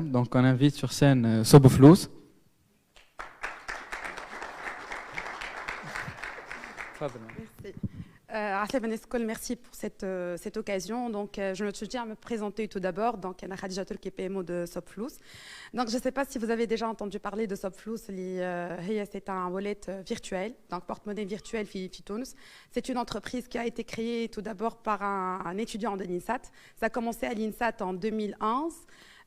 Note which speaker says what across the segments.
Speaker 1: Donc on invite sur scène Sobo Flous.
Speaker 2: Merci. Merci pour cette occasion. Donc, je tiens à me présenter tout d'abord. Donc, Anna Khadija Turki, PMO de Sopflous. Donc, je ne sais pas si vous avez déjà entendu parler de Sopflous. C'est un wallet virtuel, donc porte-monnaie virtuel Fitouns. C'est une entreprise qui a été créée tout d'abord par un étudiant de l'INSAT. Ça a commencé à l'INSAT en 2011.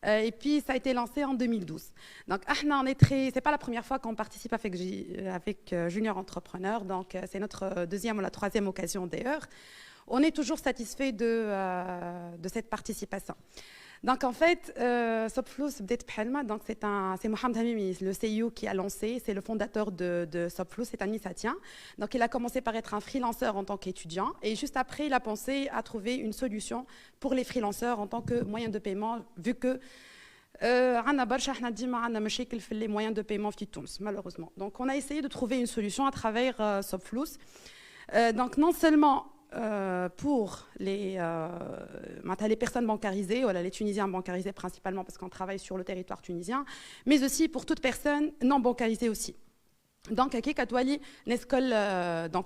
Speaker 2: Et puis, ça a été lancé en 2012. Donc, c'est pas la première fois qu'on participe avec Junior Entrepreneur. Donc, c'est notre deuxième ou la troisième occasion d'ailleurs. On est toujours satisfait de cette participation. Donc, en fait, Sopflous, donc c'est Mohamed Hamimi, le CEO qui a lancé, c'est le fondateur de Sopflous, c'est un Nissatien. Donc, il a commencé par être un freelanceur en tant qu'étudiant et juste après, il a pensé à trouver une solution pour les freelanceurs en tant que moyen de paiement, vu que les moyens de paiement malheureusement. Donc, on a essayé de trouver une solution à travers Sopflous. Donc, non seulement pour les personnes bancarisées, voilà, les Tunisiens bancarisés principalement parce qu'on travaille sur le territoire tunisien, mais aussi pour toute personne non bancarisée aussi. Donc,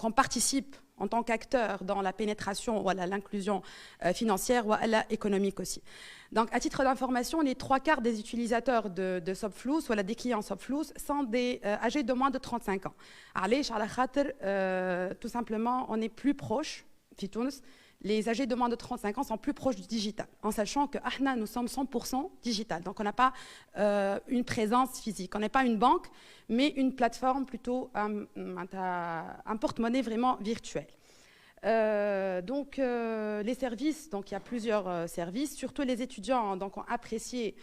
Speaker 2: on participe en tant qu'acteur dans la pénétration, voilà, l'inclusion financière ou économique aussi. Donc, à titre d'information, les 3/4 des utilisateurs de Sopflous, voilà, des clients Sopflous, sont des âgés de moins de 35 ans. Tout simplement, on est plus proche, les âgés de moins de 35 ans sont plus proches du digital, en sachant que nous sommes 100% digital. Donc, on n'a pas une présence physique. On n'est pas une banque, mais une plateforme plutôt, un porte-monnaie vraiment virtuel. Les services, donc il y a plusieurs services, surtout les étudiants donc, ont apprécié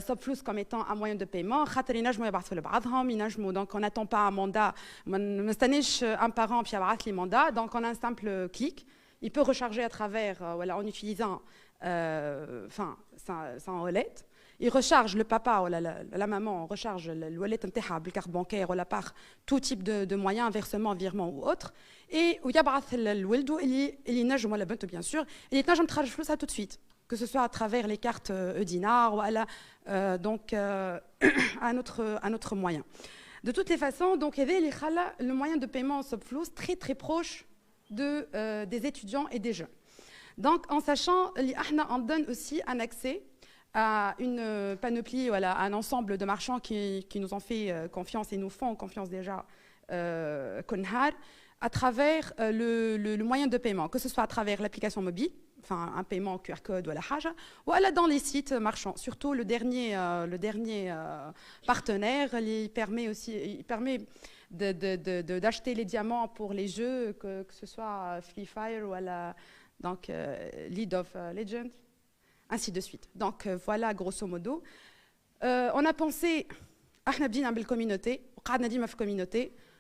Speaker 2: Sopflous comme étant un moyen de paiement. Donc on n'attend pas un mandat, un parent puis les mandats, donc on a un simple clic. Il peut recharger à travers, en utilisant sa wallet. Il recharge le papa ou la maman, recharge le wallet la carte bancaire ou par tout type de moyens, versement, virement ou autre. Et il y a le weldo, il nage ou la bente bien sûr, il nage ça tout de suite, que ce soit à travers les cartes Dinar ou un autre moyen. De toutes les façons, donc il y avait le moyen de paiement Sopflous très très proche des étudiants et des jeunes. Donc, en sachant, on donne aussi un accès à une panoplie, voilà, un ensemble de marchands qui nous ont fait confiance et nous font confiance déjà, Konhar, à travers le moyen de paiement, que ce soit à travers l'application mobile, enfin un paiement QR code ou la haja, ou dans les sites marchands. Surtout le dernier partenaire, il permet d'acheter les diamants pour les jeux, que ce soit Free Fire ou League of Legends, ainsi de suite. Donc voilà, grosso modo. On a pensé, communauté.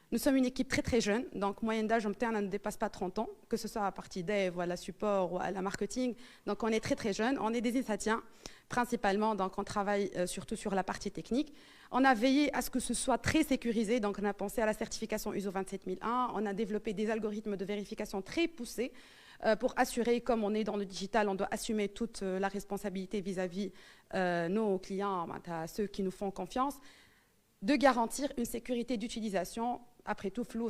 Speaker 2: Nous sommes une équipe très très jeune, donc moyenne d'âge ne dépasse pas 30 ans, que ce soit à partie dev, ou à la support, ou à la marketing. Donc on est très très jeune, on est des Insatiens principalement, donc on travaille surtout sur la partie technique. On a veillé à ce que ce soit très sécurisé, donc on a pensé à la certification ISO 27001, on a développé des algorithmes de vérification très poussés pour assurer, comme on est dans le digital, on doit assumer toute la responsabilité vis-à-vis nos clients, ceux qui nous font confiance, de garantir une sécurité d'utilisation. Après tout, flou,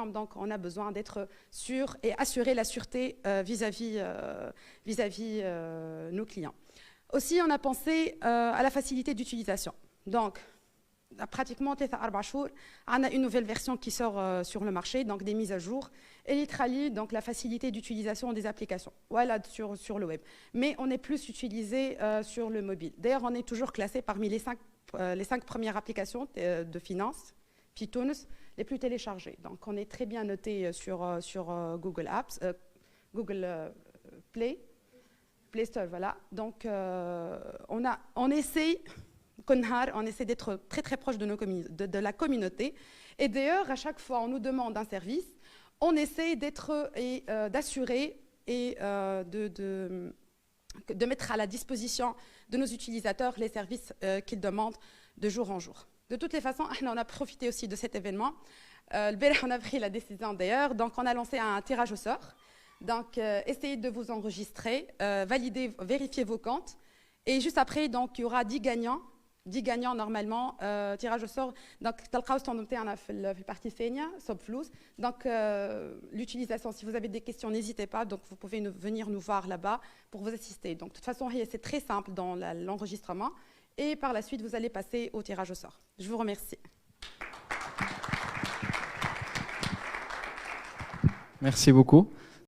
Speaker 2: donc on a besoin d'être sûr et assurer la sûreté vis-à-vis nos clients. Aussi, on a pensé à la facilité d'utilisation. Donc, pratiquement, on a une nouvelle version qui sort sur le marché, donc des mises à jour, et literally, donc la facilité d'utilisation des applications, voilà, sur le web. Mais on est plus utilisé sur le mobile. D'ailleurs, on est toujours classé parmi les 5 premières applications de finance, Python, les plus téléchargées. Donc, on est très bien noté sur Google Apps, Google Play Store, voilà. Donc, on essaie d'être très très proche de la communauté. Et d'ailleurs, à chaque fois on nous demande un service, on essaie d'assurer et de mettre à la disposition de nos utilisateurs les services qu'ils demandent de jour en jour. De toutes les façons, on a profité aussi de cet événement. On a pris la décision d'ailleurs, donc on a lancé un tirage au sort. Donc, essayez de vous enregistrer, vérifiez vos comptes. Et juste après, donc, il y aura 10 gagnants. 10 gagnants normalement, tirage au sort. Donc, تلقاو ستوند نتاعنا في البارتي الثانية صوب فلوس. Donc, l'utilisation, si vous avez des questions, n'hésitez pas. Donc, vous pouvez venir nous voir là-bas pour vous assister. Donc, de toute façon, c'est très simple dans l'enregistrement. Et par la suite, vous allez passer au tirage au sort. Je vous remercie.
Speaker 1: Merci beaucoup.